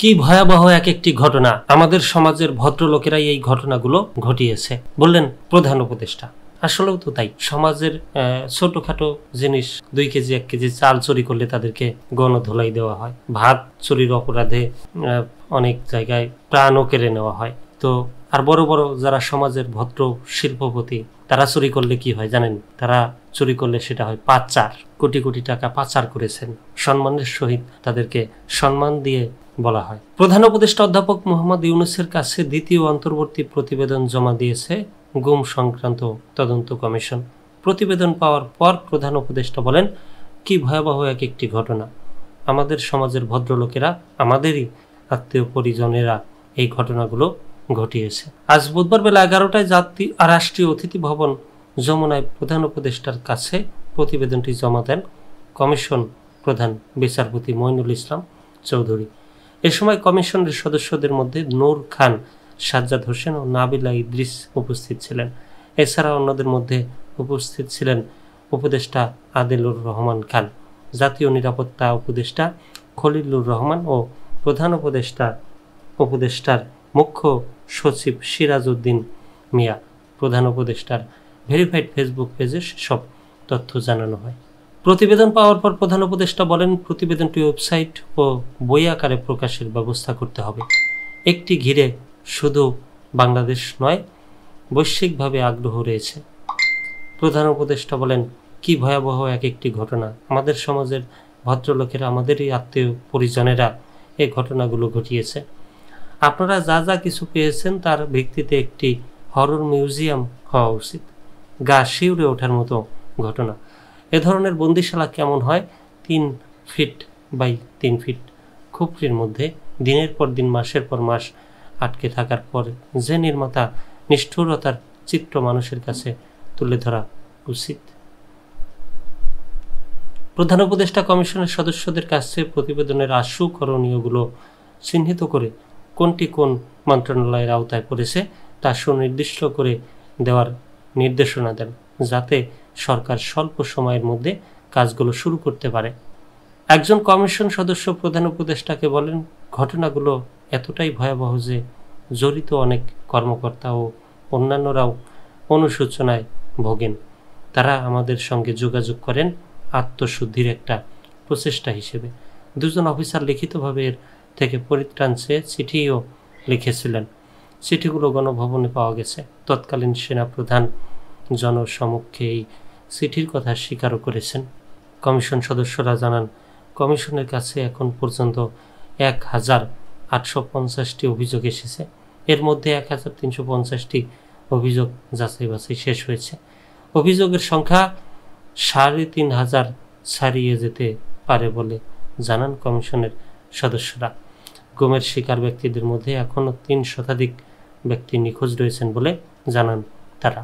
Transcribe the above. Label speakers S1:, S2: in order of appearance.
S1: কি ভয়াবহ এক একটি ঘটনা, আমাদের সমাজের ভদ্রলোকেরাই এই ঘটনাগুলো ঘটিয়েছে, বললেন প্রধান উপদেষ্টা। আসলেও তো তাই। সমাজের ছোটখাটো জিনিস, 2 কেজি 1 কেজি চাল চুরি করলে তাদেরকে গণধোলাই দেওয়া হয়, ভাত চুরির অপরাধে অনেক জায়গায় প্রাণও কেড়ে নেওয়া হয়। তো আর বড় বড় যারা সমাজের ভদ্র শিল্পপতি, তারা চুরি করলে কি হয় জানেন? তারা চুরি করলে সেটা হয় পাচার। কোটি কোটি টাকা পাচার করেছেন, সম্মানের সহিত তাদেরকে সম্মান দিয়ে বলা হয়। প্রধান উপদেষ্টা অধ্যাপক মোহাম্মদ ইউনূসের কাছে দ্বিতীয় অন্তর্বর্তী প্রতিবেদন জমা দিয়েছে গুম সংক্রান্ত তদন্ত কমিশন। প্রতিবেদন পাওয়ার পর প্রধান উপদেষ্টা বলেন, কি ভয়াবহ এক একটি ঘটনা, আমাদের সমাজের ভদ্রলোকেরা, আমাদেরই আত্মীয় পরিজনেরা এই ঘটনাগুলো ঘটিয়েছে। আজ বুধবার বেলা 11টায় রাষ্ট্রীয় অতিথি ভবন যমুনায় প্রধান উপদেষ্টার কাছে প্রতিবেদনটি জমা দেন কমিশন প্রধান বিচারপতি মঈনুল ইসলাম চৌধুরী। এ সময় কমিশনের সদস্যদের মধ্যে নূর খান, সাজ্জাদ হোসেন ও নাবিলা ইদ্রিস উপস্থিত ছিলেন। এছাড়া অন্যদের মধ্যে উপস্থিত ছিলেন উপদেষ্টা আদিলুর রহমান খান, জাতীয় নিরাপত্তা উপদেষ্টা খলিলুর রহমান ও প্রধান উপদেষ্টার মুখ্য সচিব সিরাজ উদ্দিন মিয়া। প্রধান উপদেষ্টার ভেরিফাইড ফেসবুক পেজে সব তথ্য জানানো হয়। প্রতিবেদন পাওয়ার পর প্রধান উপদেষ্টা বলেন, প্রতিবেদনটি ওয়েবসাইট ও বই আকারে প্রকাশের ব্যবস্থা করতে হবে। একটি ঘিরে শুধু বাংলাদেশ নয়, বৈশ্বিকভাবে আগ্রহ রয়েছে। প্রধান উপদেষ্টা বলেন, কি ভয়াবহ এক একটি ঘটনা, আমাদের সমাজের ভদ্রলোকেরা, আমাদেরই আত্মীয় পরিজনেরা এই ঘটনাগুলো ঘটিয়েছে। আপনারা যা যা কিছু পেয়েছেন তার ভিত্তিতে একটি হরর মিউজিয়াম হওয়া উচিত। গা শিউরে ওঠার মতো ঘটনা। এ ধরনের বন্দিশালা কেমন হয়? 3 ফিট বাই 3 ফিট খুপরির মধ্যে দিনের পর দিন, মাসের পর মাস আটকে থাকার পর যে নির্মাতা নিষ্ঠুরতার চিত্র মানুষের কাছে তুলে ধরা উচিত। প্রধান উপদেষ্টা কমিশনের সদস্যদের কাছে প্রতিবেদনের আশু করণীয়গুলো চিহ্নিত করে কোনটি কোন মন্ত্রণালয়ের আওতায় পড়েছে তা সুনির্দিষ্ট করে দেওয়ার নির্দেশনা দেন, যাতে সরকার স্বল্প সময়ের মধ্যে কাজগুলো শুরু করতে পারে। একজন কমিশন সদস্য প্রধান উপদেষ্টাকে বলেন, ঘটনাগুলো এতটাই ভয়াবহ যে জড়িত অনেক কর্মকর্তা ও অন্যান্যরাও অনুশোচনায় ভোগেন। তারা আমাদের সঙ্গে যোগাযোগ করেন আত্মশুদ্ধির একটা প্রচেষ্টা হিসেবে। 2 জন অফিসার লিখিতভাবে এর থেকে পরিত্রাণ চেয়ে চিঠিও লিখেছিলেন। চিঠিগুলো গণভবনে পাওয়া গেছে। তৎকালীন সেনাপ্রধান জনসমক্ষে এই চিঠির কথা স্বীকারও করেছেন। কমিশন সদস্যরা জানান, কমিশনের কাছে এখন পর্যন্ত 1050টি অভিযোগ এসেছে। এর মধ্যে 1350টি অভিযোগ যাচাই বাছাই শেষ হয়েছে। অভিযোগের সংখ্যা 3500 ছাড়িয়ে যেতে পারে বলে জানান কমিশনের সদস্যরা। গুমের শিকার ব্যক্তিদের মধ্যে এখনও 3 শতাধিক ব্যক্তি নিখোঁজ রয়েছেন বলে জানান তারা।